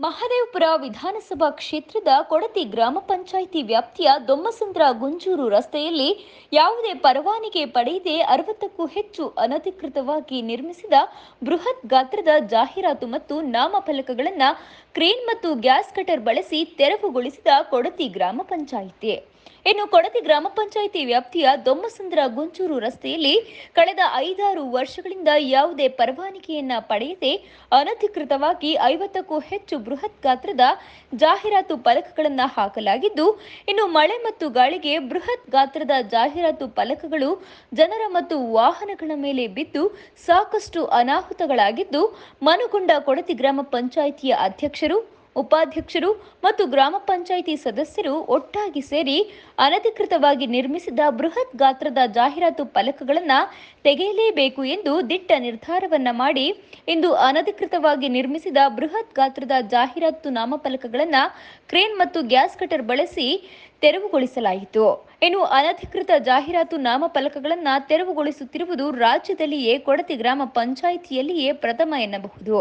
ಮಹದೇವಪುರ ವಿಧಾನಸಭಾ ಕ್ಷೇತ್ರದ ಕೊಡತಿ ಗ್ರಾಮ ಪಂಚಾಯಿತಿ ವ್ಯಾಪ್ತಿಯ ದೊಮ್ಮಸಂದ್ರ ಗುಂಜೂರು ರಸ್ತೆಯಲ್ಲಿ ಯಾವುದೇ ಪರವಾನಗಿ ಪಡೆಯದೆ 60ಕ್ಕೂ ಹೆಚ್ಚು ಅನಧಿಕೃತವಾಗಿ ನಿರ್ಮಿಸಿದ ಬೃಹತ್ ಗಾತ್ರದ ಜಾಹೀರಾತು ಮತ್ತು ನಾಮಫಲಕಗಳನ್ನು ಕ್ರೇನ್ ಮತ್ತು ಗ್ಯಾಸ್ ಕಟರ್ ಬಳಸಿ ತೆರವುಗೊಳಿಸಿದ ಕೊಡತಿ ಗ್ರಾಮ ಪಂಚಾಯಿತಿ. ಇನ್ನು ಕೊಡತಿ ಗ್ರಾಮ ಪಂಚಾಯಿತಿ ವ್ಯಾಪ್ತಿಯ ದೊಮ್ಮಸಂದ್ರ ಗುಂಚೂರು ರಸ್ತೆಯಲ್ಲಿ ಕಳೆದ 5-6 ವರ್ಷಗಳಿಂದ ಯಾವುದೇ ಪರವಾನಗಿಯನ್ನ ಪಡೆಯದೆ ಅನಧಿಕೃತವಾಗಿ 50ಕ್ಕೂ ಹೆಚ್ಚು ಬೃಹತ್ ಗಾತ್ರದ ಜಾಹೀರಾತು ಫಲಕಗಳನ್ನು ಹಾಕಲಾಗಿದ್ದು, ಇನ್ನು ಮಳೆ ಮತ್ತು ಗಾಳಿಗೆ ಬೃಹತ್ ಗಾತ್ರದ ಜಾಹೀರಾತು ಫಲಕಗಳು ಜನರ ಮತ್ತು ವಾಹನಗಳ ಮೇಲೆ ಬಿದ್ದು ಸಾಕಷ್ಟು ಅನಾಹುತಗಳಾಗಿದ್ದು, ಮನಗೊಂಡ ಕೊಡತಿ ಗ್ರಾಮ ಪಂಚಾಯಿತಿಯ ಅಧ್ಯಕ್ಷರು, ಉಪಾಧ್ಯಕ್ಷರು ಮತ್ತು ಗ್ರಾಮ ಪಂಚಾಯಿತಿ ಸದಸ್ಯರು ಒಟ್ಟಾಗಿ ಸೇರಿ ಅನಧಿಕೃತವಾಗಿ ನಿರ್ಮಿಸಿದ ಬೃಹತ್ ಗಾತ್ರದ ಜಾಹೀರಾತು ಫಲಕಗಳನ್ನು ತೆಗೆಯಲೇಬೇಕು ಎಂದು ದಿಟ್ಟ ನಿರ್ಧಾರವನ್ನ ಮಾಡಿ ಇಂದು ಅನಧಿಕೃತವಾಗಿ ನಿರ್ಮಿಸಿದ ಬೃಹತ್ ಗಾತ್ರದ ಜಾಹೀರಾತು ನಾಮಫಲಕಗಳನ್ನು ಕ್ರೇನ್ ಮತ್ತು ಗ್ಯಾಸ್ ಕಟರ್ ಬಳಸಿ ತೆರವುಗೊಳಿಸಲಾಯಿತು. ಇನ್ನು ಅನಧಿಕೃತ ಜಾಹೀರಾತು ನಾಮಫಲಕಗಳನ್ನು ತೆರವುಗೊಳಿಸುತ್ತಿರುವುದು ರಾಜ್ಯದಲ್ಲಿಯೇ ಕೊಡತಿ ಗ್ರಾಮ ಪಂಚಾಯಿತಿಯಲ್ಲಿಯೇ ಪ್ರಥಮ ಎನ್ನಬಹುದು.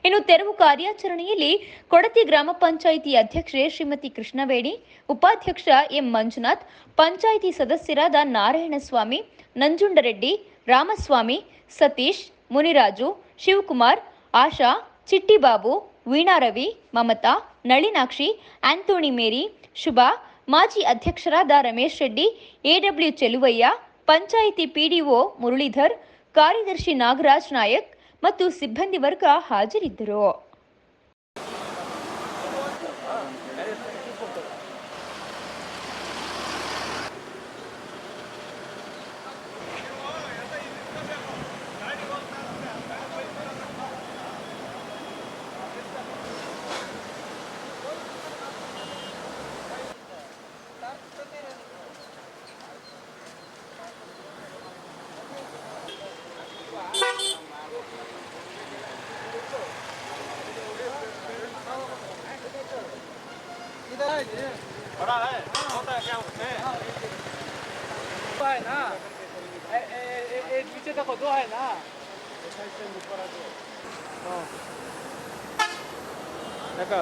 ಇನ್ನು ತೆರವು ಕಾರ್ಯಾಚರಣೆಯಲ್ಲಿ ಕೊಡತಿ ಗ್ರಾಮ ಪಂಚಾಯಿತಿ ಅಧ್ಯಕ್ಷೆ ಶ್ರೀಮತಿ ಕೃಷ್ಣವೇಣಿ, ಉಪಾಧ್ಯಕ್ಷ ಎಂ ಮಂಜುನಾಥ್, ಪಂಚಾಯಿತಿ ಸದಸ್ಯರಾದ ನಾರಾಯಣಸ್ವಾಮಿ, ನಂಜುಂಡರೆಡ್ಡಿ, ರಾಮಸ್ವಾಮಿ, ಸತೀಶ್, ಮುನಿರಾಜು, ಶಿವಕುಮಾರ್, ಆಶಾ, ಚಿಟ್ಟಿಬಾಬು, ವೀಣಾರವಿ, ಮಮತಾ, ನಳಿನಾಕ್ಷಿ, ಆಂಟೋನಿ ಮೇರಿ, ಶುಭಾ, ಮಾಜಿ ಅಧ್ಯಕ್ಷರಾದ ರಮೇಶ್ ರೆಡ್ಡಿ, ಎಡಬ್ಲ್ಯೂ ಚೆಲುವಯ್ಯ, ಪಂಚಾಯಿತಿ ಪಿಡಿಒ ಮುರಳೀಧರ್, ಕಾರ್ಯದರ್ಶಿ ನಾಗರಾಜ್ ನಾಯಕ್ ಮತ್ತು ಸಿಬ್ಬಂದಿ ವರ್ಗ ಹಾಜರಿದ್ದರು. बड़ा है होता है क्या उसमें है ना नीचे देखो 2 है ना देखो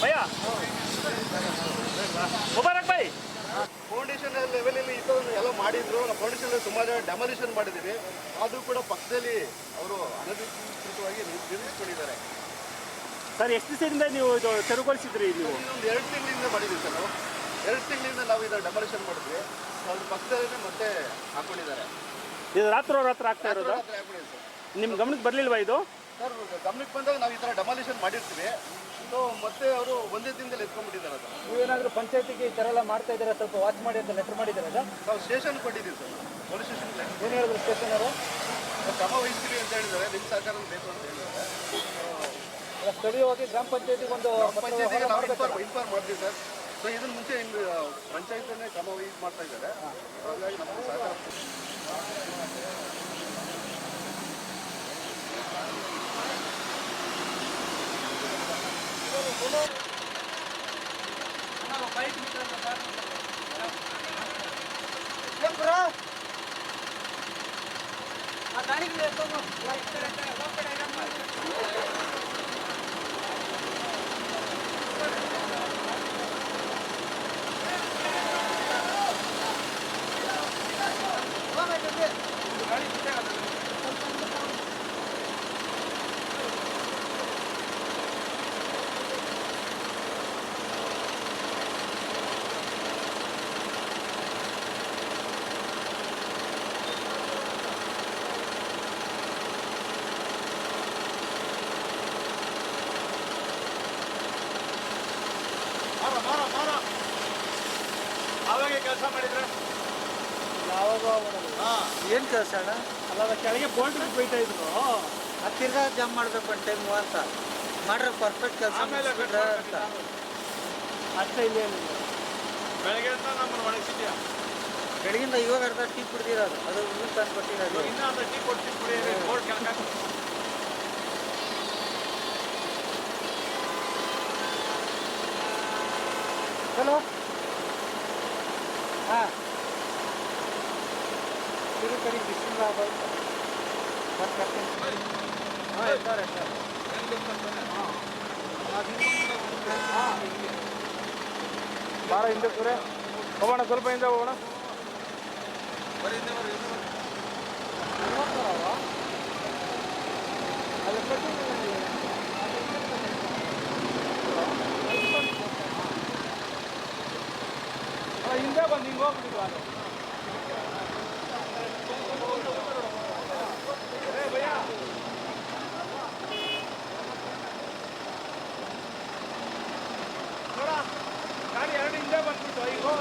ಭಯ್ಯ ಮುಬಾರಕ್ ಭಾಯ್. ಫೌಂಡೇಶನ್ ಲೆವೆಲಲ್ಲಿ ಇದನ್ನು ಎಲ್ಲ ಮಾಡಿದ್ರು. ನಾವು ಫೌಂಡೇಶನ್ ಸುಮಾರು ಡೆಮಾಲಿಷನ್ ಮಾಡಿದ್ದೀವಿ. ಅದು ಕೂಡ ಪಕ್ಕದಲ್ಲಿ ಅವರು ಅನಧಿಕೃತವಾಗಿ ನಿರ್ಮಿಸಿಕೊಂಡಿದ್ದಾರೆ. ಸರ್ ಎಷ್ಟು ದಿವಸದಿಂದ ನೀವು ಇದು ತೆರವುಗೊಳಿಸಿದ್ರಿ ನೀವು? ಇನ್ನೊಂದು 2 ತಿಂಗಳಿಂದ ಮಾಡಿದ್ದೀವಿ ಸರ್ ನಾವು. 2 ತಿಂಗಳಿಂದ ನಾವು ಇದನ್ನು ಡೆಮಾಲಿಷನ್ ಮಾಡಿದ್ವಿ. ಅದ್ರ ಪಕ್ಕದಲ್ಲೇ ಮತ್ತೆ ಹಾಕೊಂಡಿದ್ದಾರೆ. ಇದು ರಾತ್ರಿ ಆಗ್ತಾ ಇರೋದು? ಹಾಕೊಂಡಿದೆ ಸರ್. ನಿಮ್ಮ ಗಮನಕ್ಕೆ ಬರಲಿಲ್ವಾ ಇದು? ಸರ್ ಗಮನಕ್ಕೆ ಬಂದಾಗ ನಾವು ಈ ಥರ ಡೆಮಾಲಿಷನ್ ಮಾಡಿರ್ತೀವಿ. ಸೊ ಮತ್ತೆ ಅವರು ಒಂದೇ ದಿನದಲ್ಲಿ ಎತ್ಕೊಂಡ್ಬಿಟ್ಟಿದ್ದಾರೆ ಅದನ್ನು. ನೀವೇನಾದರೂ ಪಂಚಾಯತಿಗೆ ಈ ಥರ ಎಲ್ಲ ಮಾಡ್ತಾ ಇದ್ದಾರೆ, ಸ್ವಲ್ಪ ವಾಚ್ ಮಾಡಿ ಅಂತ ಲೆಟರ್ ಮಾಡಿದ್ದಾರೆ ಸರ್? ನಾವು ಸ್ಟೇಷನ್ ಕೊಟ್ಟಿದ್ದೀವಿ ಸರ್, ಪೊಲೀಸ್ ಸ್ಟೇಷನ್ಗೆ. ಏನು ಹೇಳಿದ್ರು ಸ್ಟೇಷನವರು? ಕ್ರಮ ವಹಿಸ್ತೀವಿ ಅಂತ ಹೇಳಿದ್ದಾರೆ. ನಿಮ್ಮ ಸಹಕಾರ ಬೇಕು ಅಂತ ಹೇಳಿದ್ದಾರೆ. ಸ್ಥಳೀಯವಾಗಿ ಗ್ರಾಮ ಪಂಚಾಯತಿಗೆ ಒಂದು ಪಂಚಾಯತಿಗೆ ನಾವು ಇನ್ಫಾರ್ಮ್ ಮಾಡ್ತೀವಿ ಸರ್. ಸೊ ಇದನ್ನ ಮುಂಚೆ ಪಂಚಾಯತನ್ನೇ ಕ್ರಮ ವಹಿಸಿ ಮಾಡ್ತಾ ಇದ್ದಾರೆ. ಹಾಗಾಗಿ ನಮಗೆ ಸಹಕಾರ. ಅವಾಗೆ ಕೆಲಸ ಮಾಡಿದ್ರೆ ಯಾವಾಗ ಏನು ಕೆಲಸ ಅಣ್ಣ? ಅಲ್ಲ ಕೆಳಗೆ ಬೋಲ್ಟ್ ಬೈತಾ ಇದ್ರು. ಅದು ತಿರ್ಗಾ ಜಂಪ್ ಮಾಡಬೇಕು ಒಂದು ಟೈಮು ಅಂತ ಮಾಡ್ರೆ ಪರ್ಫೆಕ್ಟ್ ಕೆಲಸ ಆಮೇಲೆ ಅಂತ ಅಷ್ಟೇ ಇಲ್ಲ ಏನಿಲ್ಲ. ಬೆಳಗ್ಗೆ ಅಂತ ನಮ್ಮನ್ನು ಒಣಗಿಸಿದ್ಯಾ? ಬೆಳಗಿಂದ ಇವಾಗ ಅರ್ಧ ಟೀ ಕುಡ್ದಿರೋದು, ಅದು ಇನ್ನೂ ತಂದು ಕೊಟ್ಟಿರೋದು. ಇನ್ನೂ ಒಂದು ಟೀ ಕೊಡ್ತೀನಿ ಕುಡಿ. ಬೋರ್ಡ್ ಕೆಳಗೆ ಹಲೋ. ಹಾಂ, ಇದು ಕಡೆ ಬಿಸಿಲು ಆಗೋಯ್ತು. ಮತ್ತೆ ಹಾಂ ಇರ್ತಾರೆ ಸರ್. ಭಾಳ ಹಿಂದೆ ಕೂರೆ ಹೋಗೋಣ, ಸ್ವಲ್ಪ ಹಿಂದೆ ಹೋಗೋಣ. ಅಲ್ಲಿ ಕಟ್ಟಿಲ್ಲ ಹಿಂದೆ ಬಂದು ಹಿಂಗೆ ಹೋಗ್ಬಿಟ್ಟಿದ್ವು ಅದು. ನೋಡ ಗಾಡಿ ಎರಡು ಹಿಂದೆ ಬಂದ್ಬಿಟ್ಟು ಈಗ ಹೋಗ.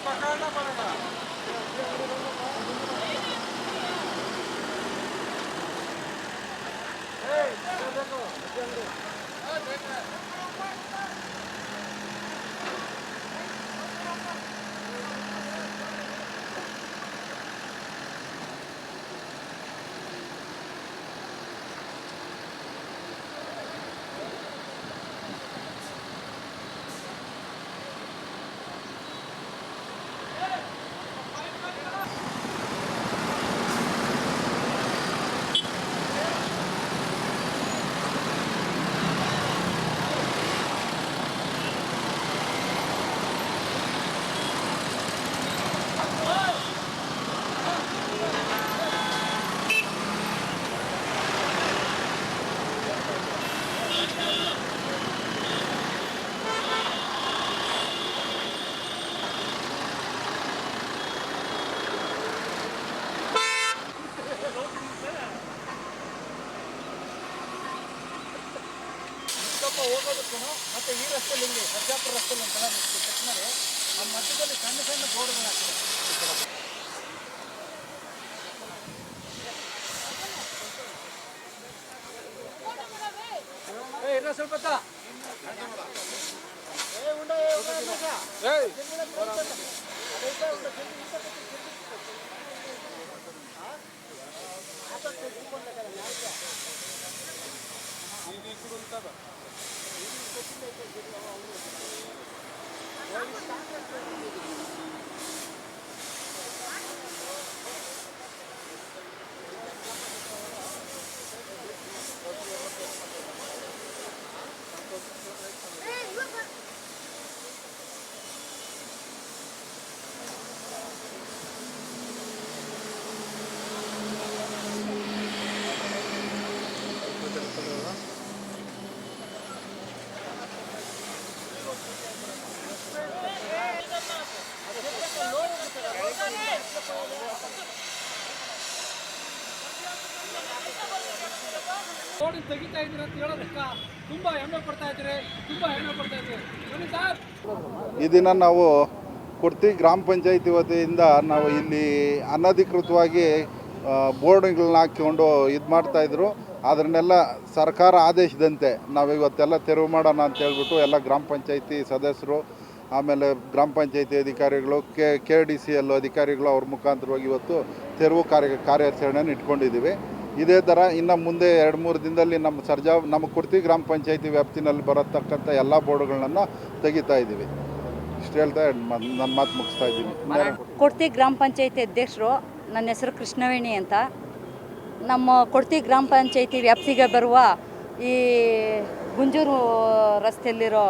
पकड़ना पड़ेगा। ಹೋಗೋದಕ್ಕೂ ಮತ್ತು ಈ ರಸ್ತೆಯಲ್ಲಿ ಇಲ್ಲಿ ಸರ್ಜಾಪುರ ರಸ್ತೆಯಲ್ಲಿ ಒಂದು ಚೆಕ್ ಮಾಡಿ ಆ ಮಧ್ಯದಲ್ಲಿ ಸಣ್ಣ ಸಣ್ಣ ಬೋರ್ಡ್ಗಳು ಹಾಕಿದೆ. ಇರೋ ಸ್ವಲ್ಪ ರೋಡ್ ತೆಗಿತಾ ಇದ್ದೀರಿ ಅಂತ ಹೇಳೋದಕ್ಕೆ ತುಂಬ ಹೆಮ್ಮೆ ಪಡ್ತಾ ಇದ್ದೀರಿ, ತುಂಬ ಹೆಮ್ಮೆ ಪಡ್ತಾ ಇದ್ದೀರಿ. ಬನ್ನಿ ಸರ್. ಈ ದಿನ ನಾವು ಕುರ್ತಿ ಗ್ರಾಮ ಪಂಚಾಯತಿ ವತಿಯಿಂದ ನಾವು ಇಲ್ಲಿ ಅನಧಿಕೃತವಾಗಿ ಬೋರ್ಡ್ಗಳನ್ನ ಹಾಕಿಕೊಂಡು ಇದು ಮಾಡ್ತಾಯಿದ್ರು. ಅದನ್ನೆಲ್ಲ ಸರ್ಕಾರ ಆದೇಶದಂತೆ ನಾವು ಇವತ್ತೆಲ್ಲ ತೆರವು ಮಾಡೋಣ ಅಂತ ಹೇಳ್ಬಿಟ್ಟು ಎಲ್ಲ ಗ್ರಾಮ ಪಂಚಾಯತಿ ಸದಸ್ಯರು, ಆಮೇಲೆ ಗ್ರಾಮ ಪಂಚಾಯತಿ ಅಧಿಕಾರಿಗಳು, KDCL ಅಧಿಕಾರಿಗಳು ಅವ್ರ ಮುಖಾಂತರವಾಗಿ ಇವತ್ತು ತೆರವು ಕಾರ್ಯಾಚರಣೆಯನ್ನು ಇಟ್ಕೊಂಡಿದ್ದೀವಿ. ಇದೇ ಥರ ಇನ್ನು ಮುಂದೆ 2-3 ದಿನದಲ್ಲಿ ನಮ್ಮ ಕುರ್ತಿ ಗ್ರಾಮ ಪಂಚಾಯತಿ ವ್ಯಾಪ್ತಿನಲ್ಲಿ ಬರತಕ್ಕಂಥ ಎಲ್ಲ ಬೋರ್ಡ್ಗಳನ್ನು ತೆಗಿತಾ ಇದ್ದೀವಿ. ಇಷ್ಟು ಹೇಳ್ತಾ ನನ್ನ ಮಾತು ಮುಗಿಸ್ತಾ ಇದ್ದೀನಿ. ಕೊಡ್ತಿ ಗ್ರಾಮ ಪಂಚಾಯತಿ ಅಧ್ಯಕ್ಷರು, ನನ್ನ ಹೆಸರು ಕೃಷ್ಣವೇಣಿ ಅಂತ. ನಮ್ಮ ಕೊಡ್ತಿ ಗ್ರಾಮ ಪಂಚಾಯತಿ ವ್ಯಾಪ್ತಿಗೆ ಬರುವ ಈ ಗುಂಜೂರು ರಸ್ತೆಯಲ್ಲಿರೋ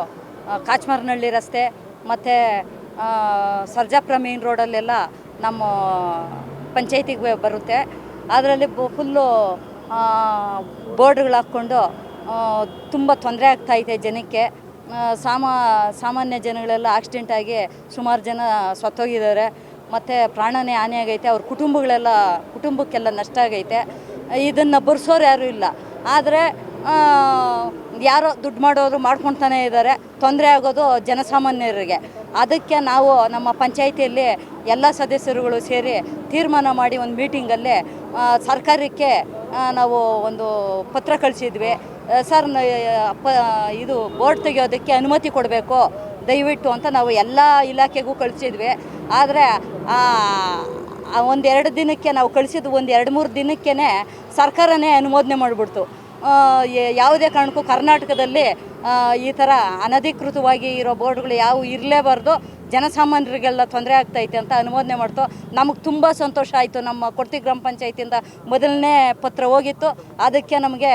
ಕಾಚಮಾರನಹಳ್ಳಿ ರಸ್ತೆ ಮತ್ತು ಸರ್ಜಾಪುರ ಮೇನ್ ರೋಡಲ್ಲೆಲ್ಲ ನಮ್ಮ ಪಂಚಾಯತಿಗೆ ಬರುತ್ತೆ. ಅದರಲ್ಲಿ ಫುಲ್ಲು ಬೋರ್ಡ್ಗಳು ಹಾಕ್ಕೊಂಡು ತುಂಬ ತೊಂದರೆ ಆಗ್ತಾಯಿದೆ ಜನಕ್ಕೆ. ಸಾಮಾನ್ಯ ಜನಗಳೆಲ್ಲ ಆಕ್ಸಿಡೆಂಟ್ ಆಗಿ ಸುಮಾರು ಜನ ಸತ್ತೋಗಿದ್ದಾರೆ ಮತ್ತು ಪ್ರಾಣನೇ ಹಾನಿಯಾಗೈತೆ. ಅವ್ರ ಕುಟುಂಬಕ್ಕೆಲ್ಲ ನಷ್ಟ ಆಗೈತೆ. ಇದನ್ನು ಬರ್ಸೋರು ಯಾರೂ ಇಲ್ಲ. ಆದರೆ ಯಾರೋ ದುಡ್ಡು ಮಾಡೋರು ಮಾಡ್ಕೊತಾನೆ ಇದ್ದಾರೆ. ತೊಂದರೆ ಆಗೋದು ಜನಸಾಮಾನ್ಯರಿಗೆ. ಅದಕ್ಕೆ ನಾವು ನಮ್ಮ ಪಂಚಾಯಿತಿಯಲ್ಲಿ ಎಲ್ಲ ಸದಸ್ಯರುಗಳು ಸೇರಿ ತೀರ್ಮಾನ ಮಾಡಿ ಒಂದು ಮೀಟಿಂಗಲ್ಲಿ ಸರ್ಕಾರಕ್ಕೆ ನಾವು ಒಂದು ಪತ್ರ ಕಳಿಸಿದ್ವಿ. ಸರ್, ಇದು ಬೋರ್ಡ್ ತೆಗೆಯೋದಕ್ಕೆ ಅನುಮತಿ ಕೊಡಬೇಕು ದಯವಿಟ್ಟು ಅಂತ ನಾವು ಎಲ್ಲ ಇಲಾಖೆಗೂ ಕಳಿಸಿದ್ವಿ. ಆದರೆ 1-2 ದಿನಕ್ಕೆ ನಾವು ಕಳಿಸಿದ್ದು 1-2-3 ದಿನಕ್ಕೇ ಸರ್ಕಾರನೇ ಅನುಮೋದನೆ ಮಾಡಿಬಿಡ್ತು. ಯಾವುದೇ ಕಾರಣಕ್ಕೂ ಕರ್ನಾಟಕದಲ್ಲಿ ಈ ಥರ ಅನಧಿಕೃತವಾಗಿ ಇರೋ ಬೋರ್ಡ್ಗಳು ಯಾವುವು ಇರಲೇಬಾರ್ದು, ಜನಸಾಮಾನ್ಯರಿಗೆಲ್ಲ ತೊಂದರೆ ಆಗ್ತೈತೆ ಅಂತ ಅನುಮೋದನೆ ಮಾಡ್ತು. ನಮಗೆ ತುಂಬ ಸಂತೋಷ ಆಯಿತು. ನಮ್ಮ ಕೊಡ್ತಿ ಗ್ರಾಮ ಪಂಚಾಯತಿಯಿಂದ ಮೊದಲನೇ ಪತ್ರ ಹೋಗಿತ್ತು. ಅದಕ್ಕೆ ನಮಗೆ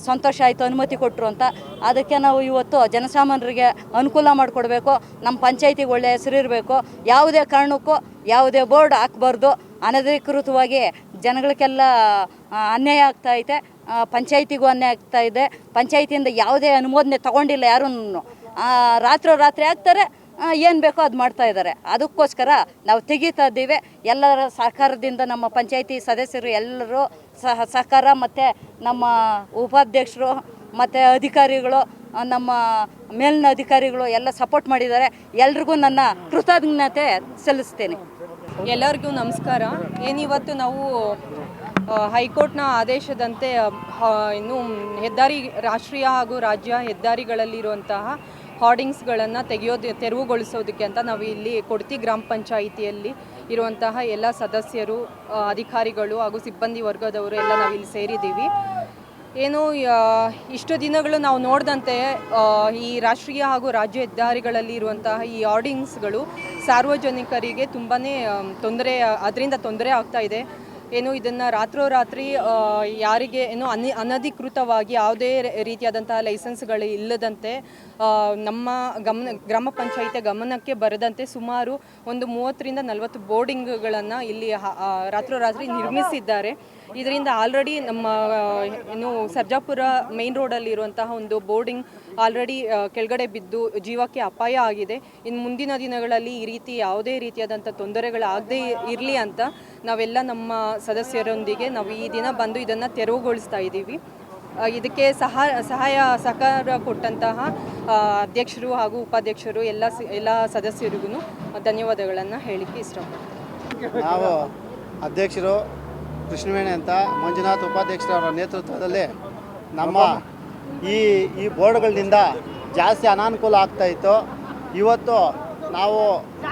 ಸಂತೋಷ ಆಯಿತು, ಅನುಮತಿ ಕೊಟ್ಟರು ಅಂತ. ಅದಕ್ಕೆ ನಾವು ಇವತ್ತು ಜನಸಾಮಾನ್ಯರಿಗೆ ಅನುಕೂಲ ಮಾಡಿಕೊಡ್ಬೇಕು, ನಮ್ಮ ಪಂಚಾಯತಿಗೆ ಒಳ್ಳೆಯ ಹೆಸರಿರಬೇಕು. ಯಾವುದೇ ಕಾರಣಕ್ಕೂ ಯಾವುದೇ ಬೋರ್ಡ್ ಹಾಕಬಾರ್ದು. ಅನಧಿಕೃತವಾಗಿ ಜನಗಳಿಗೆಲ್ಲ ಅನ್ಯಾಯ ಆಗ್ತಾಯಿದೆ, ಪಂಚಾಯತಿಗೂ ಅನ್ಯಾಯ ಆಗ್ತಾಯಿದೆ. ಪಂಚಾಯತಿಯಿಂದ ಯಾವುದೇ ಅನುಮೋದನೆ ತೊಗೊಂಡಿಲ್ಲ ಯಾರೂ. ರಾತ್ರಿ ಆಗ್ತಾರೆ, ಏನು ಬೇಕೋ ಅದು ಮಾಡ್ತಾಯಿದ್ದಾರೆ. ಅದಕ್ಕೋಸ್ಕರ ನಾವು ತೆಗಿತಾ ಇದ್ದೀವಿ. ಎಲ್ಲರ ಸಹಕಾರದಿಂದ ನಮ್ಮ ಪಂಚಾಯತಿ ಸದಸ್ಯರು ಎಲ್ಲರೂ ಸಹಕಾರ ಮತ್ತು ನಮ್ಮ ಉಪಾಧ್ಯಕ್ಷರು ಮತ್ತು ಅಧಿಕಾರಿಗಳು, ನಮ್ಮ ಮೇಲಿನ ಅಧಿಕಾರಿಗಳು ಎಲ್ಲ ಸಪೋರ್ಟ್ ಮಾಡಿದ್ದಾರೆ. ಎಲ್ರಿಗೂ ನನ್ನ ಕೃತಜ್ಞತೆ ಸಲ್ಲಿಸ್ತೇನೆ. ಎಲ್ಲರಿಗೂ ನಮಸ್ಕಾರ. ಏನಿವತ್ತು ನಾವು ಹೈಕೋರ್ಟ್ನ ಆದೇಶದಂತೆ ಇನ್ನು ಹೆದ್ದಾರಿ ರಾಷ್ಟ್ರೀಯ ಹಾಗೂ ರಾಜ್ಯ ಹೆದ್ದಾರಿಗಳಲ್ಲಿರುವಂತಹ ಹಾರ್ಡಿಂಗ್ಸ್ಗಳನ್ನು ತೆರವುಗೊಳಿಸೋದಕ್ಕೆ ಅಂತ ನಾವು ಇಲ್ಲಿ ಕೊಡ್ತಿ ಗ್ರಾಮ ಪಂಚಾಯಿತಿಯಲ್ಲಿ ಇರುವಂತಹ ಎಲ್ಲ ಸದಸ್ಯರು, ಅಧಿಕಾರಿಗಳು ಹಾಗೂ ಸಿಬ್ಬಂದಿ ವರ್ಗದವರು ಎಲ್ಲ ನಾವಿಲ್ಲಿ ಸೇರಿದ್ದೀವಿ. ಏನು ಇಷ್ಟು ದಿನಗಳು ನಾವು ನೋಡಿದಂತೆ ಈ ರಾಷ್ಟ್ರೀಯ ಹಾಗೂ ರಾಜ್ಯ ಹೆದ್ದಾರಿಗಳಲ್ಲಿ ಇರುವಂತಹ ಈ ಹಾರ್ಡಿಂಗ್ಸ್ಗಳು ಸಾರ್ವಜನಿಕರಿಗೆ ತುಂಬಾ ಅದರಿಂದ ತೊಂದರೆ ಆಗ್ತಾ ಇದೆ. ಏನು ಇದನ್ನು ರಾತ್ರೋರಾತ್ರಿ ಯಾರಿಗೆ ಏನು ಅನಧಿಕೃತವಾಗಿ ಯಾವುದೇ ರೀತಿಯಾದಂತಹ ಲೈಸೆನ್ಸ್ಗಳು ಇಲ್ಲದಂತೆ ನಮ್ಮ ಗ್ರಾಮ ಪಂಚಾಯಿತಿ ಗಮನಕ್ಕೆ ಬರದಂತೆ ಸುಮಾರು ಒಂದು 30ರಿಂದ 40 ಬೋರ್ಡಿಂಗ್ಗಳನ್ನು ಇಲ್ಲಿ ರಾತ್ರೋರಾತ್ರಿ ನಿರ್ಮಿಸಿದ್ದಾರೆ. ಇದರಿಂದ ಆಲ್ರೆಡಿ ನಮ್ಮ ಏನು ಸರ್ಜಾಪುರ ಮೇನ್ ರೋಡಲ್ಲಿರುವಂತಹ ಒಂದು ಬೋರ್ಡಿಂಗ್ ಆಲ್ರೆಡಿ ಕೆಳಗಡೆ ಬಿದ್ದು ಜೀವಕ್ಕೆ ಅಪಾಯ ಆಗಿದೆ. ಇನ್ನು ಮುಂದಿನ ದಿನಗಳಲ್ಲಿ ಈ ರೀತಿ ಯಾವುದೇ ರೀತಿಯಾದಂಥ ತೊಂದರೆಗಳಾಗದೇ ಇರಲಿ ಅಂತ ನಾವೆಲ್ಲ ನಮ್ಮ ಸದಸ್ಯರೊಂದಿಗೆ ನಾವು ಈ ದಿನ ಬಂದು ಇದನ್ನು ತೆರವುಗೊಳಿಸ್ತಾ ಇದ್ದೀವಿ. ಇದಕ್ಕೆ ಸಹಕಾರ ಕೊಟ್ಟಂತಹ ಅಧ್ಯಕ್ಷರು ಹಾಗೂ ಉಪಾಧ್ಯಕ್ಷರು ಎಲ್ಲ ಸದಸ್ಯರಿಗೂ ಧನ್ಯವಾದಗಳನ್ನು ಹೇಳಲಿಕ್ಕೆ ಇಷ್ಟಪಡ್ತೀನಿ. ನಾವು ಅಧ್ಯಕ್ಷರು ಕೃಷ್ಣವೇಣಿ ಅಂತ ಮಂಜುನಾಥ್ ಉಪಾಧ್ಯಕ್ಷರವರ ನೇತೃತ್ವದಲ್ಲಿ ನಮ್ಮ ಈ ಬೋರ್ಡ್ಗಳಿಂದ ಜಾಸ್ತಿ ಅನಾನುಕೂಲ ಆಗ್ತಾಯಿತ್ತು. ಇವತ್ತು ನಾವು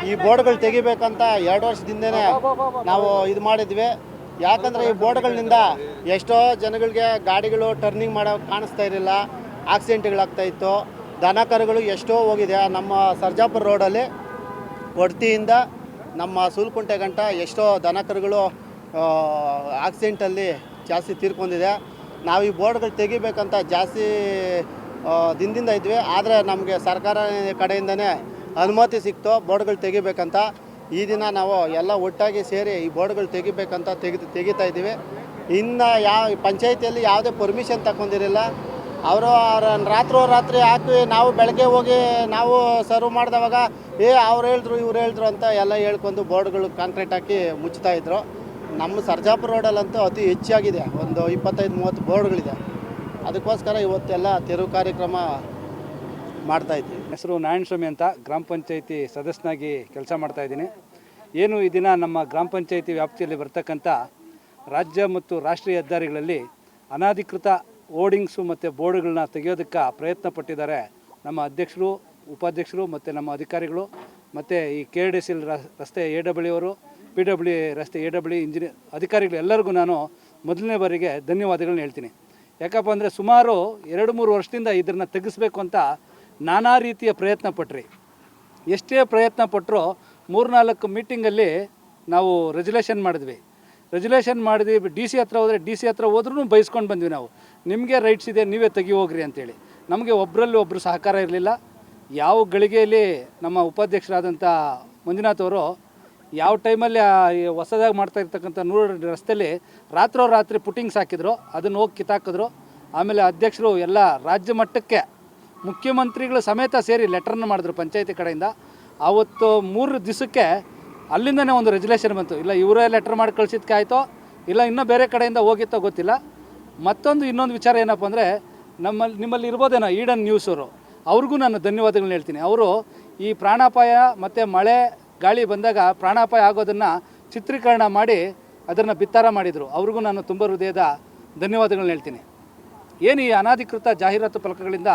ಈ ಬೋರ್ಡ್ಗಳು ತೆಗಿಬೇಕಂತ 2 ವರ್ಷದಿಂದನೇ ನಾವು ಇದು ಮಾಡಿದ್ವಿ. ಯಾಕಂದರೆ ಈ ಬೋರ್ಡ್ಗಳಿಂದ ಎಷ್ಟೋ ಜನಗಳಿಗೆ ಗಾಡಿಗಳು ಟರ್ನಿಂಗ್ ಮಾಡೋ ಕಾಣಿಸ್ತಾ ಇರಲಿಲ್ಲ, ಆಕ್ಸಿಡೆಂಟ್ಗಳಾಗ್ತಾಯಿತ್ತು. ದನ ಕರುಗಳು ಎಷ್ಟೋ ಹೋಗಿದೆ. ನಮ್ಮ ಸರ್ಜಾಪುರ ರೋಡಲ್ಲಿ ಕೊಡ್ತಿಯಿಂದ ನಮ್ಮ ಸೂಲ್ಕುಂಟೆ ಗಂಟ ಎಷ್ಟೋ ದನ ಕರುಗಳು ಆಕ್ಸಿಡೆಂಟಲ್ಲಿ ಜಾಸ್ತಿ ತೀರ್ಕೊಂಡಿದೆ. ನಾವು ಈ ಬೋರ್ಡ್ಗಳು ತೆಗಿಬೇಕಂತ ಜಾಸ್ತಿ ದಿನದಿಂದ ಇದ್ವಿ. ಆದರೆ ನಮಗೆ ಸರ್ಕಾರ ಕಡೆಯಿಂದನೇ ಅನುಮತಿ ಸಿಕ್ತು ಬೋರ್ಡ್ಗಳು ತೆಗಿಬೇಕಂತ. ಈ ದಿನ ನಾವು ಎಲ್ಲ ಒಟ್ಟಾಗಿ ಸೇರಿ ಈ ಬೋರ್ಡ್ಗಳು ತೆಗಿಬೇಕಂತ ತೆಗಿತಾ ಇದ್ದೀವಿ. ಇನ್ನು ಪಂಚಾಯಿತಿಯಲ್ಲಿ ಯಾವುದೇ ಪರ್ಮಿಷನ್ ತಗೊಂಡಿರಲಿಲ್ಲ. ಅವರು ರಾತ್ರಿ ಹಾಕಿ ನಾವು ಬೆಳಗ್ಗೆ ಹೋಗಿ ನಾವು ಸರ್ವ್ ಮಾಡಿದವಾಗ ಅವ್ರು ಹೇಳಿದ್ರು ಇವ್ರು ಹೇಳಿದ್ರು ಅಂತ ಎಲ್ಲ ಹೇಳ್ಕೊಂಡು ಬೋರ್ಡ್ಗಳು ಕಾಂಕ್ರೀಟ್ ಹಾಕಿ ಮುಚ್ತಾಯಿದ್ರು. ನಮ್ಮ ಸರ್ಜಾಪುರ ರೋಡಲ್ಲಂತೂ ಅತಿ ಹೆಚ್ಚಾಗಿದೆ, ಒಂದು 25-30 ಬೋರ್ಡ್ಗಳಿದೆ. ಅದಕ್ಕೋಸ್ಕರ ಇವತ್ತೆಲ್ಲ ತೆರವು ಕಾರ್ಯಕ್ರಮ ಮಾಡ್ತಾಯಿದ್ವಿ. ಹೆಸರು ನಾರಾಯಣಸ್ವಾಮಿ ಅಂತ ಗ್ರಾಮ ಪಂಚಾಯಿತಿ ಸದಸ್ಯನಾಗಿ ಕೆಲಸ ಮಾಡ್ತಾಯಿದ್ದೀನಿ. ಏನು ಈ ದಿನ ನಮ್ಮ ಗ್ರಾಮ ಪಂಚಾಯಿತಿ ವ್ಯಾಪ್ತಿಯಲ್ಲಿ ಬರ್ತಕ್ಕಂಥ ರಾಜ್ಯ ಮತ್ತು ರಾಷ್ಟ್ರೀಯ ಹೆದ್ದಾರಿಗಳಲ್ಲಿ ಅನಧಿಕೃತ ಹೋರ್ಡಿಂಗ್ಸು ಮತ್ತು ಬೋರ್ಡ್ಗಳನ್ನ ತೆಗೆಯೋದಕ್ಕೆ ಪ್ರಯತ್ನ ಪಟ್ಟಿದ್ದಾರೆ ನಮ್ಮ ಅಧ್ಯಕ್ಷರು, ಉಪಾಧ್ಯಕ್ಷರು ಮತ್ತು ನಮ್ಮ ಅಧಿಕಾರಿಗಳು. ಮತ್ತು ಈ KRDCL ರಸ್ತೆ AW ಅವರು, PW ರಸ್ತೆ AW ಇಂಜಿನಿಯರ್ ಅಧಿಕಾರಿಗಳು ಎಲ್ಲರಿಗೂ ನಾನು ಮೊದಲನೇ ಬಾರಿಗೆ ಧನ್ಯವಾದಗಳನ್ನ ಹೇಳ್ತೀನಿ. ಯಾಕಪ್ಪ ಅಂದರೆ ಸುಮಾರು 2-3 ವರ್ಷದಿಂದ ಇದನ್ನು ತೆಗೆಸಬೇಕು ಅಂತ ನಾನಾ ರೀತಿಯ ಪ್ರಯತ್ನ ಪಟ್ರಿ. ಎಷ್ಟೇ ಪ್ರಯತ್ನ ಪಟ್ಟರೂ 3-4 ಮೀಟಿಂಗಲ್ಲಿ ನಾವು ರೆಜುಲೇಷನ್ ಮಾಡಿದ್ವಿ. DC ಹತ್ರ ಹೋದರೆ DC ಹತ್ರ ಹೋದ್ರೂ ಬೈಸ್ಕೊಂಡು ಬಂದ್ವಿ. ನಾವು ನಿಮಗೆ ರೈಟ್ಸ್ ಇದೆ, ನೀವೇ ತೆಗಿ ಹೋಗ್ರಿ ಅಂತೇಳಿ. ನಮಗೆ ಒಬ್ಬರಲ್ಲಿ ಒಬ್ಬರು ಸಹಕಾರ ಇರಲಿಲ್ಲ. ಯಾವ ಗಳಿಗೆಯಲ್ಲಿ ನಮ್ಮ ಉಪಾಧ್ಯಕ್ಷರಾದಂಥ ಮಂಜುನಾಥ್ ಅವರು ಯಾವ ಟೈಮಲ್ಲಿ ಹೊಸದಾಗಿ ಮಾಡ್ತಾ ಇರ್ತಕ್ಕಂಥ 100 ರಸ್ತೆಯಲ್ಲಿ ರಾತ್ರೋರಾತ್ರಿ ಪುಟ್ಟಿಂಗ್ಸ್ ಹಾಕಿದ್ರು, ಅದನ್ನು ಹೋಗಿ ಕಿತ್ತಾಕಿದ್ರು. ಆಮೇಲೆ ಅಧ್ಯಕ್ಷರು ಎಲ್ಲ ರಾಜ್ಯ ಮಟ್ಟಕ್ಕೆ ಮುಖ್ಯಮಂತ್ರಿಗಳು ಸಮೇತ ಸೇರಿ ಲೆಟ್ರನ್ನು ಮಾಡಿದ್ರು ಪಂಚಾಯತಿ ಕಡೆಯಿಂದ. ಆವತ್ತು 3 ದಿವಸಕ್ಕೆ ಅಲ್ಲಿಂದನೇ ಒಂದು ರೆಜುಲೇಷನ್ ಬಂತು. ಇಲ್ಲ ಇವರೇ ಲೆಟ್ರ್ ಮಾಡಿ ಕಳಿಸಿದ್ಕೆ ಆಯಿತೋ, ಇಲ್ಲ ಇನ್ನೂ ಬೇರೆ ಕಡೆಯಿಂದ ಹೋಗಿತ್ತೋ ಗೊತ್ತಿಲ್ಲ. ಇನ್ನೊಂದು ವಿಚಾರ ಏನಪ್ಪ ಅಂದರೆ ನಿಮ್ಮಲ್ಲಿ ಇರ್ಬೋದೇನೋ ಈಡನ್ ನ್ಯೂಸ್ ಅವ್ರಿಗೂ ನಾನು ಧನ್ಯವಾದಗಳನ್ನ ಹೇಳ್ತೀನಿ. ಅವರು ಈ ಪ್ರಾಣಾಪಾಯ ಮತ್ತು ಮಳೆ ಗಾಳಿ ಬಂದಾಗ ಪ್ರಾಣಾಪಾಯ ಆಗೋದನ್ನು ಚಿತ್ರೀಕರಣ ಮಾಡಿ ಅದನ್ನು ಬಿತ್ತರ ಮಾಡಿದರು. ಅವ್ರಿಗೂ ನಾನು ತುಂಬ ಹೃದಯದ ಧನ್ಯವಾದಗಳನ್ನ ಹೇಳ್ತೀನಿ. ಏನು ಈ ಅನಧಿಕೃತ ಜಾಹೀರಾತು ಫಲಕಗಳಿಂದ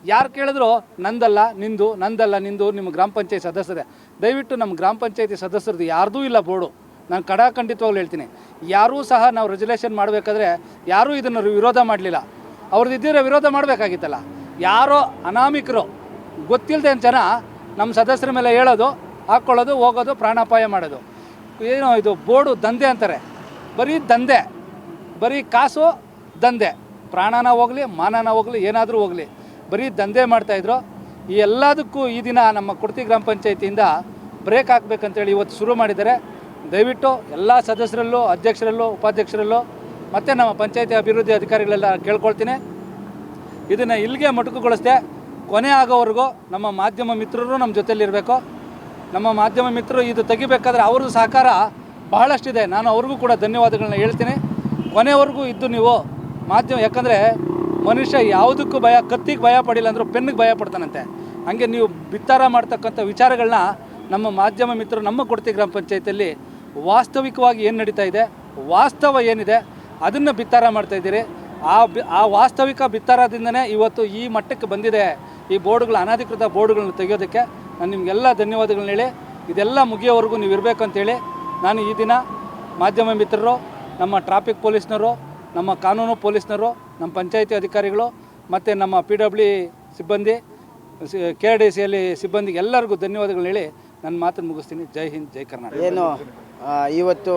ಯಾರು ಕೇಳಿದ್ರು ನಂದಲ್ಲ ನಿಂದು, ನಂದಲ್ಲ ನಿಂದು, ನಿಮ್ಮ ಗ್ರಾಮ ಪಂಚಾಯತ್ ಸದಸ್ಯರೇ. ದಯವಿಟ್ಟು ನಮ್ಮ ಗ್ರಾಮ ಪಂಚಾಯತಿ ಸದಸ್ಯರದ್ದು ಯಾರ್ದೂ ಇಲ್ಲ ಬೋರ್ಡು. ನಾನು ಖಂಡಿತವಾಗ್ಲೂ ಹೇಳ್ತೀನಿ, ಯಾರೂ ಸಹ ನಾವು ರೆಜುಲೇಷನ್ ಮಾಡಬೇಕಾದ್ರೆ ಯಾರೂ ಇದನ್ನು ವಿರೋಧ ಮಾಡಲಿಲ್ಲ. ಅವ್ರದ್ದು ಇದ್ದಿರೋ ವಿರೋಧ ಮಾಡಬೇಕಾಗಿತ್ತಲ್ಲ. ಯಾರೋ ಅನಾಮಿಕರು ಗೊತ್ತಿಲ್ಲದೆ ಜನ ನಮ್ಮ ಸದಸ್ಯರ ಮೇಲೆ ಹೇಳೋದು, ಹಾಕ್ಕೊಳ್ಳೋದು, ಹೋಗೋದು, ಪ್ರಾಣಾಪಾಯ ಮಾಡೋದು. ಏನೋ ಇದು ಬೋರ್ಡು ದಂಧೆ ಅಂತಾರೆ. ಬರೀ ದಂಧೆ, ಬರೀ ಕಾಸು ದಂಧೆ. ಪ್ರಾಣನ ಹೋಗಲಿ, ಮಾನನ ಹೋಗಲಿ, ಏನಾದರೂ ಹೋಗಲಿ, ಬರೀ ದಂಧೆ ಮಾಡ್ತಾಯಿದ್ರು. ಈ ಎಲ್ಲದಕ್ಕೂ ಈ ದಿನ ನಮ್ಮ ಕೊಡ್ತಿ ಗ್ರಾಮ ಪಂಚಾಯತಿಯಿಂದ ಬ್ರೇಕ್ ಹಾಕಬೇಕಂತೇಳಿ ಇವತ್ತು ಶುರು ಮಾಡಿದ್ದಾರೆ. ದಯವಿಟ್ಟು ಎಲ್ಲ ಸದಸ್ಯರಲ್ಲೂ, ಅಧ್ಯಕ್ಷರಲ್ಲೂ, ಉಪಾಧ್ಯಕ್ಷರಲ್ಲೂ ಮತ್ತು ನಮ್ಮ ಪಂಚಾಯತಿ ಅಭಿವೃದ್ಧಿ ಅಧಿಕಾರಿಗಳೆಲ್ಲ ಕೇಳ್ಕೊಳ್ತೀನಿ, ಇದನ್ನು ಇಲ್ಲಿಗೆ ಮೊಟಕುಗೊಳಿಸ್ದೆ ಕೊನೆ ಆಗೋವರೆಗೂ ನಮ್ಮ ಮಾಧ್ಯಮ ಮಿತ್ರರು ನಮ್ಮ ಜೊತೆಯಲ್ಲಿರಬೇಕು. ನಮ್ಮ ಮಾಧ್ಯಮ ಮಿತ್ರರು ಇದು ತೆಗಿಬೇಕಾದ್ರೆ ಅವ್ರದ್ದು ಸಹಕಾರ ಬಹಳಷ್ಟಿದೆ. ನಾನು ಅವ್ರಿಗೂ ಕೂಡ ಧನ್ಯವಾದಗಳನ್ನ ಹೇಳ್ತೀನಿ. ಕೊನೆವರೆಗೂ ಇದ್ದು ನೀವು ಮಾಧ್ಯಮ, ಯಾಕಂದರೆ ಮನುಷ್ಯ ಯಾವುದಕ್ಕೂ ಕತ್ತಿಗೆ ಭಯ ಪಡಿಲ್ಲ ಅಂದರೂ ಪೆನ್ನಿಗೆ ಭಯ ಪಡ್ತಾನಂತೆ. ಹಾಗೆ ನೀವು ಬಿತ್ತಾರ ಮಾಡ್ತಕ್ಕಂಥ ವಿಚಾರಗಳನ್ನ ನಮ್ಮ ಮಾಧ್ಯಮ ಮಿತ್ರರು ನಮ್ಮ ಕೊಡ್ತಿ ಗ್ರಾಮ ಪಂಚಾಯತಿಯಲ್ಲಿ ವಾಸ್ತವಿಕವಾಗಿ ಏನು ನಡೀತಾ ಇದೆ, ವಾಸ್ತವ ಏನಿದೆ ಅದನ್ನು ಬಿತ್ತಾರ ಮಾಡ್ತಾಯಿದ್ದೀರಿ. ಆ ವಾಸ್ತವಿಕ ಬಿತ್ತಾರದಿಂದನೇ ಇವತ್ತು ಈ ಮಟ್ಟಕ್ಕೆ ಬಂದಿದೆ. ಈ ಬೋರ್ಡ್ಗಳು, ಅನಧಿಕೃತ ಬೋರ್ಡ್ಗಳನ್ನ ತೆಗೆಯೋದಕ್ಕೆ ನಾನು ನಿಮಗೆಲ್ಲ ಧನ್ಯವಾದಗಳನ್ನ ಹೇಳಿ, ಇದೆಲ್ಲ ಮುಗಿಯೋವರೆಗೂ ನೀವು ಇರಬೇಕು ಅಂತೇಳಿ ನಾನು ಈ ದಿನ ಮಾಧ್ಯಮ ಮಿತ್ರರು, ನಮ್ಮ ಟ್ರಾಫಿಕ್ ಪೊಲೀಸ್ನವರು, ನಮ್ಮ ಕಾನೂನು ಪೊಲೀಸ್ನವರು, ನಮ್ಮ ಪಂಚಾಯತಿ ಅಧಿಕಾರಿಗಳು ಮತ್ತು ನಮ್ಮ PWD ಸಿಬ್ಬಂದಿ, KRDCಯಲ್ಲಿ ಸಿಬ್ಬಂದಿಗೆ ಎಲ್ಲರಿಗೂ ಧನ್ಯವಾದಗಳು ಹೇಳಿ ನನ್ನ ಮಾತನ್ನು ಮುಗಿಸ್ತೀನಿ. ಜೈ ಹಿಂದ್, ಜೈ ಕರ್ನಾಟಕ. ಇವತ್ತು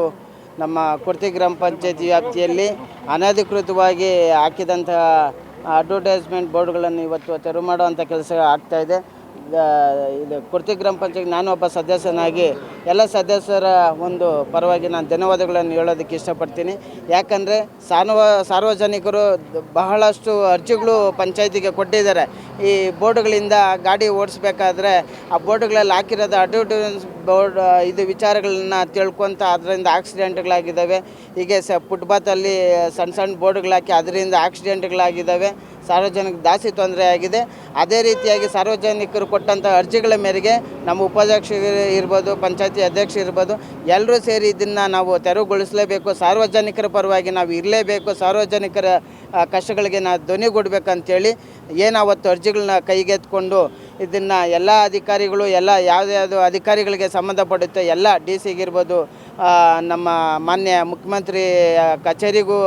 ನಮ್ಮ ಕೊರ್ತಿ ಗ್ರಾಮ ಪಂಚಾಯತಿ ವ್ಯಾಪ್ತಿಯಲ್ಲಿ ಅನಧಿಕೃತವಾಗಿ ಹಾಕಿದಂತಹ ಅಡ್ವರ್ಟೈಸ್ಮೆಂಟ್ ಬೋರ್ಡ್ಗಳನ್ನು ಇವತ್ತು ತೆರವು ಮಾಡುವಂಥ ಕೆಲಸ ಆಗ್ತಾಯಿದೆ. ಇದು ಕೊರ್ತಿ ಗ್ರಾಮ ಪಂಚಾಯತ್ ನಾನು ಒಬ್ಬ ಸದಸ್ಯನಾಗಿ ಎಲ್ಲ ಸದಸ್ಯರ ಒಂದು ಪರವಾಗಿ ನಾನು ಧನ್ಯವಾದಗಳನ್ನು ಹೇಳೋದಕ್ಕೆ ಇಷ್ಟಪಡ್ತೀನಿ. ಯಾಕಂದರೆ ಸಾರ್ವಜನಿಕರು ಬಹಳಷ್ಟು ಅರ್ಜಿಗಳು ಪಂಚಾಯತಿಗೆ ಕೊಟ್ಟಿದ್ದಾರೆ. ಈ ಬೋರ್ಡ್ಗಳಿಂದ ಗಾಡಿ ಓಡಿಸ್ಬೇಕಾದ್ರೆ ಆ ಬೋರ್ಡ್ಗಳಲ್ಲಿ ಹಾಕಿರೋದು ಅಡ್ವರ್ಟೈಸ್ ಬೋರ್ಡ್ ಇದು ವಿಚಾರಗಳನ್ನ ತಿಳ್ಕೊತ ಅದರಿಂದ ಆಕ್ಸಿಡೆಂಟ್ಗಳಾಗಿದ್ದಾವೆ. ಹೀಗೆ ಫುಟ್ಪಾತಲ್ಲಿ ಸಣ್ಣ ಸಣ್ಣ ಬೋರ್ಡ್ಗಳು ಹಾಕಿ ಅದರಿಂದ ಆಕ್ಸಿಡೆಂಟ್ಗಳಾಗಿದ್ದಾವೆ. ಸಾರ್ವಜನಿಕ ಜಾಸ್ತಿ ತೊಂದರೆ ಆಗಿದೆ. ಅದೇ ರೀತಿಯಾಗಿ ಸಾರ್ವಜನಿಕರು ಕೊಟ್ಟಂಥ ಅರ್ಜಿಗಳ ಮೇರೆಗೆ ನಮ್ಮ ಉಪಾಧ್ಯಕ್ಷರು ಇರ್ಬೋದು, ಪಂಚಾಯತಿ ಅಧ್ಯಕ್ಷ ಇರ್ಬೋದು, ಎಲ್ಲರೂ ಸೇರಿ ಇದನ್ನು ನಾವು ತೆರವುಗೊಳಿಸಲೇಬೇಕು. ಸಾರ್ವಜನಿಕರ ಪರವಾಗಿ ನಾವು ಇರಲೇಬೇಕು. ಸಾರ್ವಜನಿಕರ ಕಷ್ಟಗಳಿಗೆ ನಾವು ಧ್ವನಿಗೂಡಬೇಕಂತೇಳಿ ಏನಾವತ್ತು ಅರ್ಜಿಗಳನ್ನ ಕೈಗೆತ್ಕೊಂಡು ಇದನ್ನು ಎಲ್ಲ ಅಧಿಕಾರಿಗಳು, ಎಲ್ಲ ಯಾವುದ್ಯಾವುದು ಅಧಿಕಾರಿಗಳಿಗೆ ಸಂಬಂಧಪಡುತ್ತೆ ಎಲ್ಲ DC-ಗಿರ್ಬೋದು, ನಮ್ಮ ಮಾನ್ಯ ಮುಖ್ಯಮಂತ್ರಿ ಕಚೇರಿಗೂ,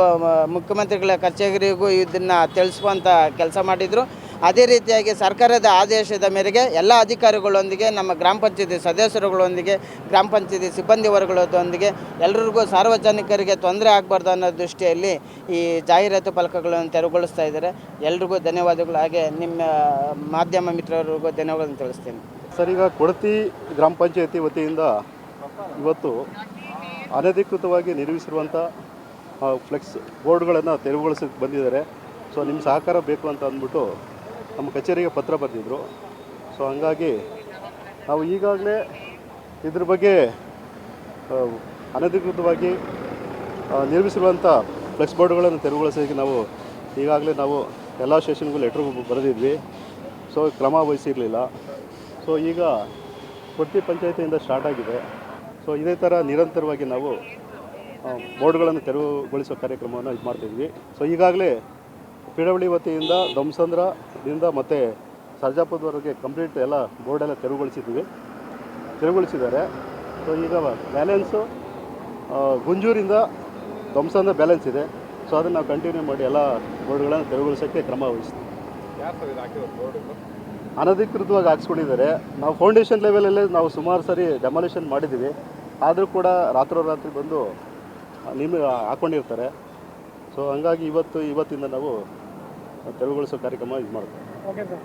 ಮುಖ್ಯಮಂತ್ರಿಗಳ ಕಚೇರಿಗೂ ಇದನ್ನು ತಿಳಿಸುವಂಥ ಕೆಲಸ ಮಾಡಿದರು. ಅದೇ ರೀತಿಯಾಗಿ ಸರ್ಕಾರದ ಆದೇಶದ ಮೇರೆಗೆ ಎಲ್ಲ ಅಧಿಕಾರಿಗಳೊಂದಿಗೆ, ನಮ್ಮ ಗ್ರಾಮ ಪಂಚಾಯತಿ ಸದಸ್ಯರುಗಳೊಂದಿಗೆ, ಗ್ರಾಮ ಪಂಚಾಯತಿ ಸಿಬ್ಬಂದಿ ವರ್ಗಗಳೊಂದಿಗೆ ಎಲ್ಲರಿಗೂ ಸಾರ್ವಜನಿಕರಿಗೆ ತೊಂದರೆ ಆಗಬಾರ್ದು ಅನ್ನೋ ದೃಷ್ಟಿಯಲ್ಲಿ ಈ ಜಾಹೀರಾತು ಫಲಕಗಳನ್ನು ತೆರವುಗೊಳಿಸ್ತಾ ಇದ್ದಾರೆ. ಎಲ್ರಿಗೂ ಧನ್ಯವಾದಗಳು. ಹಾಗೆ ನಿಮ್ಮ ಮಾಧ್ಯಮ ಮಿತ್ರರಿಗೂ ಧನ್ಯವಾದಗಳನ್ನು ತಿಳಿಸ್ತೇನೆ. ಸರ್, ಈಗ ಕೊಡತಿ ಗ್ರಾಮ ಪಂಚಾಯತಿ ವತಿಯಿಂದ ಇವತ್ತು ಅನಧಿಕೃತವಾಗಿ ನಿರ್ಮಿಸಿರುವಂಥ ಫ್ಲೆಕ್ಸ್ ಬೋರ್ಡ್ಗಳನ್ನು ತೆರವುಗೊಳಿಸಕ್ಕೆ ಬಂದಿದ್ದಾರೆ. ಸೊ ನಿಮ್ಮ ಸಹಕಾರ ಬೇಕು ಅಂತ ಅಂದ್ಬಿಟ್ಟು ನಮ್ಮ ಕಚೇರಿಗೆ ಪತ್ರ ಬರೆದಿದ್ರು. ಸೊ ಹಂಗಾಗಿ ನಾವು ಈಗಾಗಲೇ ಇದ್ರ ಬಗ್ಗೆ ಅನಧಿಕೃತವಾಗಿ ನಿರ್ಮಿಸಿರುವಂಥ ಫ್ಲೆಕ್ಸ್ ಬೋರ್ಡ್ಗಳನ್ನು ತೆರವುಗೊಳಿಸೋದಕ್ಕೆ ಈಗಾಗಲೇ ನಾವು ಎಲ್ಲ ಸ್ಟೇಷನ್ಗೂ ಲೆಟ್ರ್ ಬರೆದಿದ್ವಿ. ಸೊ ಕ್ರಮ ವಹಿಸಿರಲಿಲ್ಲ. ಸೊ ಈಗ ಕೊರ್ತಿ ಪಂಚಾಯತಿಯಿಂದ ಸ್ಟಾರ್ಟ್ ಆಗಿದೆ. ಸೊ ಇದೇ ಥರ ನಿರಂತರವಾಗಿ ನಾವು ಬೋರ್ಡ್ಗಳನ್ನು ತೆರವುಗೊಳಿಸೋ ಕಾರ್ಯಕ್ರಮವನ್ನು ಇದು ಮಾಡ್ತಿದ್ವಿ. ಸೊ ಈಗಾಗಲೇ PWD ವತಿಯಿಂದ ಧೊಮ್ಸಂದ್ರದಿಂದ ಮತ್ತು ಸರ್ಜಾಪುರದವರೆಗೆ ಕಂಪ್ಲೀಟ್ ಎಲ್ಲ ಬೋರ್ಡೆಲ್ಲ ತೆರವುಗೊಳಿಸಿದ್ದಾರೆ. ಸೊ ಈಗ ಬ್ಯಾಲೆನ್ಸು ಗುಂಜೂರಿಂದ ಧೊಮ್ಸಂದ್ರ ಬ್ಯಾಲೆನ್ಸ್ ಇದೆ. ಸೊ ಅದನ್ನು ನಾವು ಕಂಟಿನ್ಯೂ ಮಾಡಿ ಎಲ್ಲ ಬೋರ್ಡ್ಗಳನ್ನು ತೆರವುಗೊಳಿಸೋಕ್ಕೆ ಕ್ರಮ ವಹಿಸ್ತೀವಿ. ಅನಧಿಕೃತವಾಗಿ ಹಾಕ್ಸ್ಕೊಂಡಿದ್ದಾರೆ. ನಾವು ಫೌಂಡೇಶನ್ ಲೆವೆಲಲ್ಲೇ ನಾವು ಸುಮಾರು ಸರಿ ಡೆಮಾಲಿಷನ್ ಮಾಡಿದ್ದೀವಿ. ಆದರೂ ಕೂಡ ರಾತ್ರೋರಾತ್ರಿ ಬಂದು ಹಾಕ್ಕೊಂಡಿರ್ತಾರೆ. ಸೊ ಹಂಗಾಗಿ ಇವತ್ತಿಂದ ನಾವು ತೆರವುಗೊಳಿಸೋ ಕಾರ್ಯಕ್ರಮ ಇದು ಮಾಡ್ತೀವಿ. Okay sir.